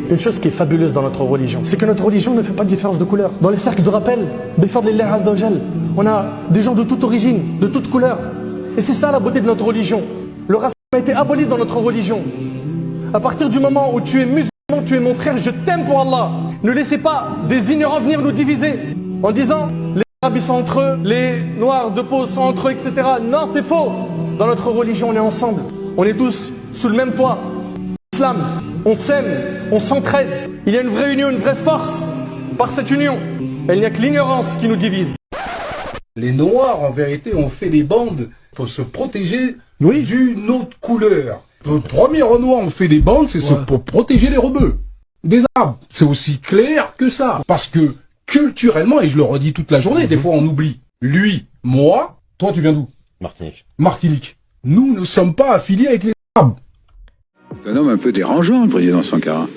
une chose qui est fabuleuse dans notre religion, c'est que notre religion ne fait pas de différence de couleur. Dans les cercles de rappel, Bifadlillah Azza wa Jal, on a des gens de toute origine, de toute couleur. Et c'est ça la beauté de notre religion. Le racisme a été aboli dans notre religion. À partir du moment où tu es musulman, tu es mon frère, je t'aime pour Allah. Ne laissez pas des ignorants venir nous diviser en disant les arabes sont entre eux, les noirs de peau sont entre eux, etc. Non, c'est faux. Dans notre religion, on est ensemble. On est tous sous le même toit. L'islam, on s'aime, on s'entraide. Il y a une vraie union, une vraie force par cette union. Il n'y a que l'ignorance qui nous divise. Les noirs, en vérité, ont fait des bandes pour se protéger d'une autre couleur. Le premier Renoir ont fait des bandes, c'est pour protéger les rebeux. Des arabes. C'est aussi clair que ça. Parce que, culturellement, et je le redis toute la journée, des fois on oublie. Lui, moi, toi tu viens d'où? Martinique. Martinique. Nous ne sommes pas affiliés avec les arabes. C'est un homme un peu dérangeant, le président Sankara.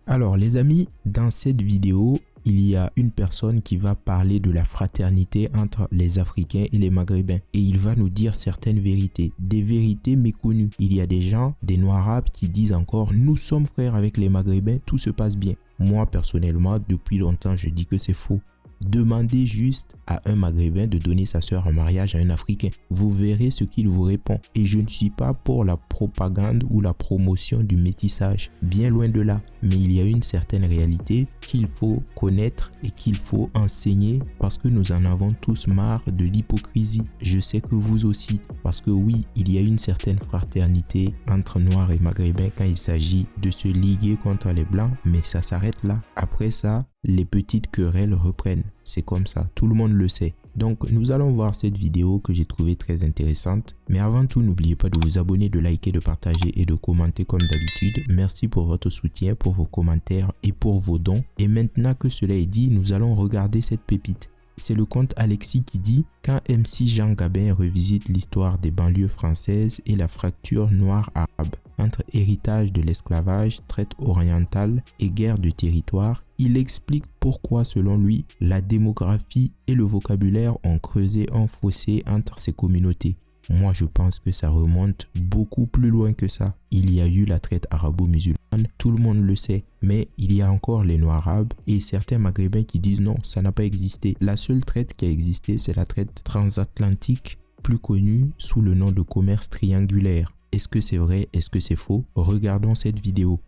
Alors les amis, dans cette vidéo, il y a une personne qui va parler de la fraternité entre les Africains et les Maghrébins. Et il va nous dire certaines vérités, des vérités méconnues. Il y a des gens, des noirs arabes qui disent encore « Nous sommes frères avec les Maghrébins, tout se passe bien ». Moi personnellement, depuis longtemps, je dis que c'est faux. Demandez juste à un Maghrébin de donner sa sœur en mariage à un Africain. Vous verrez ce qu'il vous répond. Et je ne suis pas pour la propagande ou la promotion du métissage. Bien loin de là. Mais il y a une certaine réalité qu'il faut connaître et qu'il faut enseigner parce que nous en avons tous marre de l'hypocrisie. Je sais que vous aussi. Parce que oui, il y a une certaine fraternité entre Noirs et Maghrébins quand il s'agit de se liguer contre les Blancs. Mais ça s'arrête là. Après ça, les petites querelles reprennent. C'est comme ça, tout le monde le sait. Donc nous allons voir cette vidéo que j'ai trouvée très intéressante. Mais avant tout, n'oubliez pas de vous abonner, de liker, de partager et de commenter comme d'habitude. Merci pour votre soutien, pour vos commentaires et pour vos dons. Et maintenant que cela est dit, nous allons regarder cette pépite. C'est le compte Alexis qui dit « Quand MC Jean Gabin revisite l'histoire des banlieues françaises et la fracture noire-arabe entre héritage de l'esclavage, traite orientale et guerre de territoire, il explique pourquoi selon lui, la démographie et le vocabulaire ont creusé un fossé entre ces communautés. Moi, je pense que ça remonte beaucoup plus loin que ça. Il y a eu la traite arabo-musulmane, tout le monde le sait. Mais il y a encore les noirs arabes et certains maghrébins qui disent non, ça n'a pas existé. La seule traite qui a existé, c'est la traite transatlantique, plus connue sous le nom de commerce triangulaire. Est-ce que c'est vrai? Est-ce que c'est faux? Regardons cette vidéo.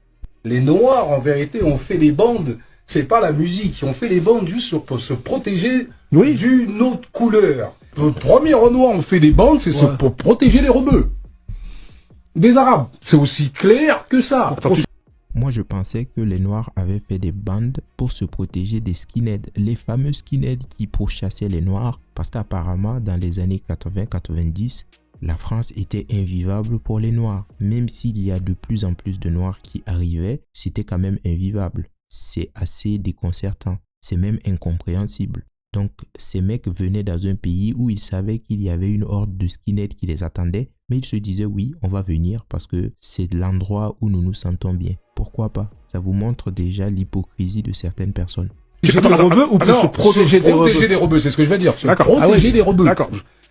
Les noirs, en vérité, ont fait des bandes. C'est pas la musique. On fait des bandes juste pour se protéger d'une autre couleur. Le premier Renoir ont fait des bandes, c'est pour protéger les rebeux. Des arabes. C'est aussi clair que ça. Moi, je pensais que les Noirs avaient fait des bandes pour se protéger des skinheads. Les fameux skinheads qui pourchassaient les Noirs. Parce qu'apparemment, dans les années 80-90, la France était invivable pour les Noirs. Même s'il y a de plus en plus de Noirs qui arrivaient, c'était quand même invivable. C'est assez déconcertant. C'est même incompréhensible. Donc, ces mecs venaient dans un pays où ils savaient qu'il y avait une horde de skinheads qui les attendait, mais ils se disaient oui, on va venir parce que c'est l'endroit où nous nous sentons bien. Pourquoi pas? Ça vous montre déjà l'hypocrisie de certaines personnes. C'est pas les rebeux ou pour se protéger des rebeux? Des rebeux, c'est ce que je veux dire. Se protéger des rebeux.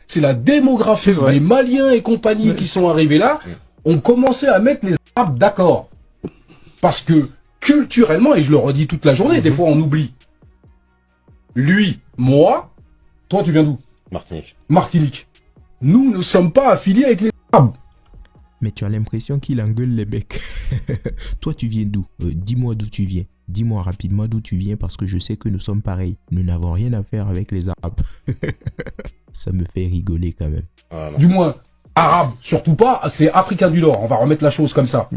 C'est la démographie des Maliens et compagnie qui sont arrivés là, ont commencé à mettre les arabes d'accord. Parce que culturellement, et je le redis toute la journée, des fois on oublie. Lui, moi, toi tu viens d'où? Martinique. Martinique. Nous ne sommes pas affiliés avec les arabes. Mais tu as l'impression qu'il engueule les mecs. Toi tu viens d'où? Dis-moi d'où tu viens. Dis-moi rapidement d'où tu viens parce que je sais que nous sommes pareils. Nous n'avons rien à faire avec les arabes. Ça me fait rigoler quand même. Du moins, arabe, surtout pas, c'est africain du Nord. On va remettre la chose comme ça.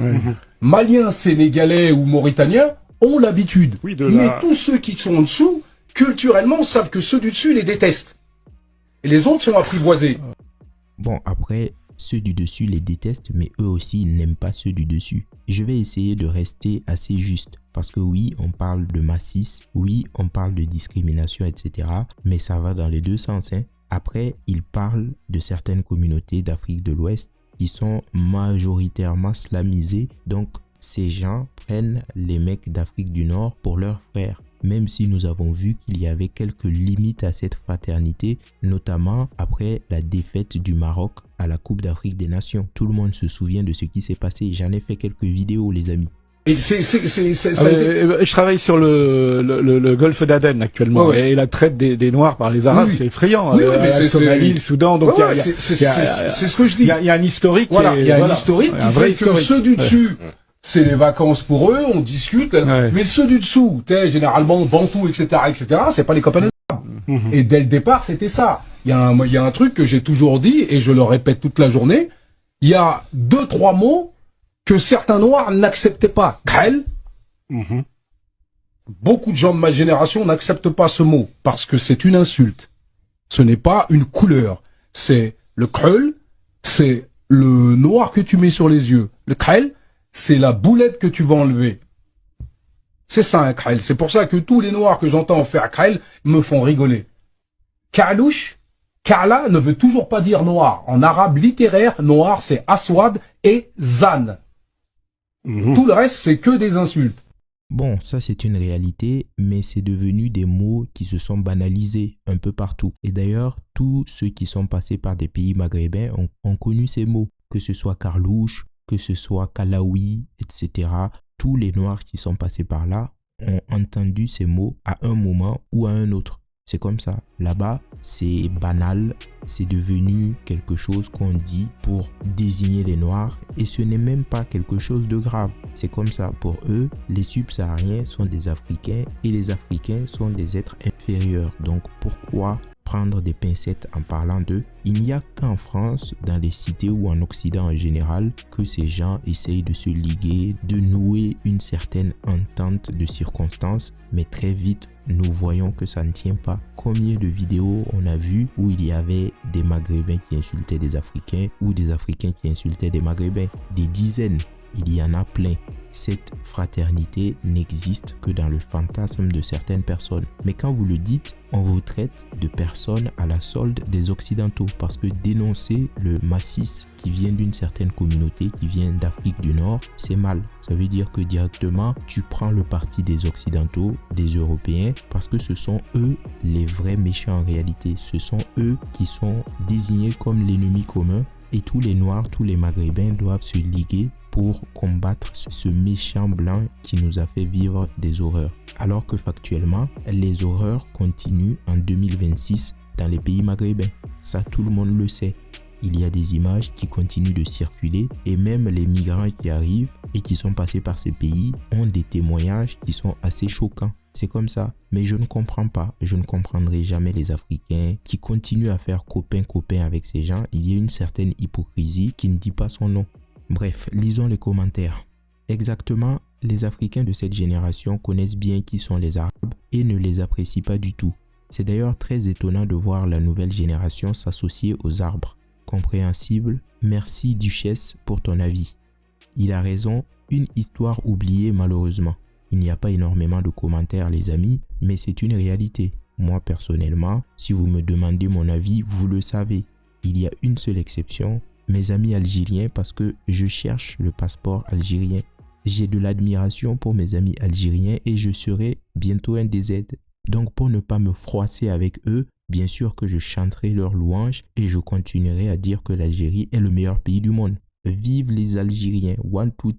Maliens, Sénégalais ou Mauritaniens ont l'habitude. Mais tous ceux qui sont en dessous, culturellement, savent que ceux du dessus les détestent. Et les autres sont apprivoisés. Bon, après, ceux du dessus les détestent, mais eux aussi ils n'aiment pas ceux du dessus. Je vais essayer de rester assez juste. Parce que oui, on parle de massisme, oui, on parle de discrimination, etc. Mais ça va dans les deux sens, hein. Après, il parle de certaines communautés d'Afrique de l'Ouest qui sont majoritairement slamisées. Donc, ces gens prennent les mecs d'Afrique du Nord pour leurs frères. même si nous avons vu qu'il y avait quelques limites à cette fraternité, notamment après la défaite du Maroc à la Coupe d'Afrique des Nations. Tout le monde se souvient de ce qui s'est passé. J'en ai fait quelques vidéos, les amis. Et je travaille sur le golfe d'Aden actuellement, ouais. Et la traite des Noirs par les Arabes, oui. C'est effrayant. Oui, mais la Somalie, le Soudan, donc c'est ce que je dis. Il y a un historique. Voilà, il y a un historique qui fait que ceux du dessus, c'est les vacances pour eux, on discute, mais ceux du dessous, généralement Bantou, etc., c'est pas les copains des Arabes. Et dès le départ, c'était ça. Il y a un truc que j'ai toujours dit, et je le répète toute la journée, il y a 2-3 mots que certains Noirs n'acceptaient pas. Krel. Beaucoup de gens de ma génération n'acceptent pas ce mot, parce que c'est une insulte. Ce n'est pas une couleur. C'est le krel, c'est le noir que tu mets sur les yeux. Le krel, c'est la boulette que tu vas enlever. C'est ça un krel. C'est pour ça que tous les noirs que j'entends faire krel me font rigoler. Karlouche, Karla ne veut toujours pas dire noir. En arabe littéraire, noir c'est aswad et zan. Tout le reste, c'est que des insultes. Bon, ça c'est une réalité, mais c'est devenu des mots qui se sont banalisés un peu partout. Et d'ailleurs, tous ceux qui sont passés par des pays maghrébins ont connu ces mots, que ce soit Karlouche, que ce soit Kalaoui, etc. Tous les Noirs qui sont passés par là ont entendu ces mots à un moment ou à un autre. C'est comme ça. Là-bas, c'est banal, c'est devenu quelque chose qu'on dit pour désigner les Noirs et ce n'est même pas quelque chose de grave. C'est comme ça. Pour eux, les subsahariens sont des Africains et les Africains sont des êtres inférieurs. Donc pourquoi prendre des pincettes en parlant d'eux? Il n'y a qu'en France, dans les cités ou en Occident en général, que ces gens essayent de se liguer, de nouer une certaine entente de circonstances, mais très vite, nous voyons que ça ne tient pas. Combien de vidéos on a vu où il y avait des Maghrébins qui insultaient des Africains ou des Africains qui insultaient des Maghrébins? Des dizaines. Il y en a plein. Cette fraternité n'existe que dans le fantasme de certaines personnes. Mais quand vous le dites, on vous traite de personnes à la solde des Occidentaux. Parce que dénoncer le massis qui vient d'une certaine communauté, qui vient d'Afrique du Nord, c'est mal. Ça veut dire que directement, tu prends le parti des Occidentaux, des Européens, parce que ce sont eux les vrais méchants en réalité. Ce sont eux qui sont désignés comme l'ennemi commun. Et tous les Noirs, tous les Maghrébins doivent se liguer pour combattre ce méchant blanc qui nous a fait vivre des horreurs. Alors que factuellement, les horreurs continuent en 2026 dans les pays maghrébins. Ça, tout le monde le sait. Il y a des images qui continuent de circuler et même les migrants qui arrivent et qui sont passés par ces pays ont des témoignages qui sont assez choquants. C'est comme ça. Mais je ne comprends pas. Je ne comprendrai jamais les Africains qui continuent à faire copain-copain avec ces gens. Il y a une certaine hypocrisie qui ne dit pas son nom. Bref, lisons les commentaires. Exactement, les Africains de cette génération connaissent bien qui sont les Arabes et ne les apprécient pas du tout. C'est d'ailleurs très étonnant de voir la nouvelle génération s'associer aux arbres. Compréhensible, merci Duchesse pour ton avis. Il a raison, une histoire oubliée malheureusement. Il n'y a pas énormément de commentaires les amis, mais c'est une réalité. Moi personnellement, si vous me demandez mon avis, vous le savez. Il y a une seule exception, mes amis algériens, parce que je cherche le passeport algérien. J'ai de l'admiration pour mes amis algériens et je serai bientôt un DZ. Donc pour ne pas me froisser avec eux, bien sûr que je chanterai leurs louanges et je continuerai à dire que l'Algérie est le meilleur pays du monde. Vive les Algériens, 1, 2, 3,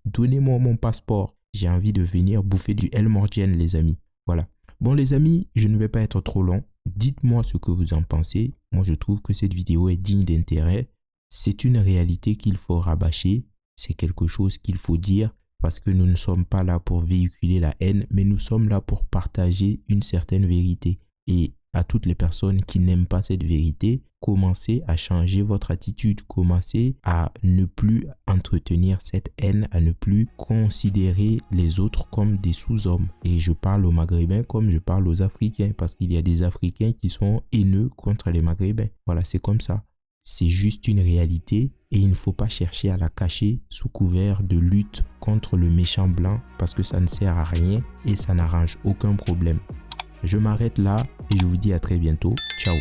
donnez-moi mon passeport. J'ai envie de venir bouffer du El Mordienne les amis. Voilà. Bon les amis, je ne vais pas être trop long. Dites-moi ce que vous en pensez. Moi je trouve que cette vidéo est digne d'intérêt. C'est une réalité qu'il faut rabâcher. C'est quelque chose qu'il faut dire parce que nous ne sommes pas là pour véhiculer la haine, mais nous sommes là pour partager une certaine vérité. Et à toutes les personnes qui n'aiment pas cette vérité, commencez à changer votre attitude, commencez à ne plus entretenir cette haine, à ne plus considérer les autres comme des sous-hommes. Et je parle aux Maghrébins comme je parle aux Africains, parce qu'il y a des Africains qui sont haineux contre les Maghrébins. Voilà, c'est comme ça. C'est juste une réalité et il ne faut pas chercher à la cacher sous couvert de lutte contre le méchant blanc parce que ça ne sert à rien et ça n'arrange aucun problème. Je m'arrête là et je vous dis à très bientôt. Ciao.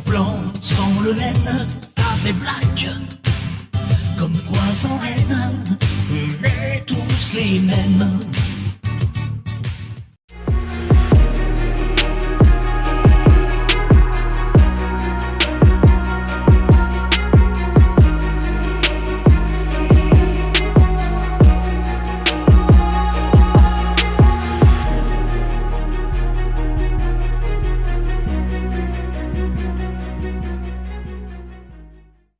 Blanc sans le laine, avec black, comme quoi sans haine, on est tous les mêmes.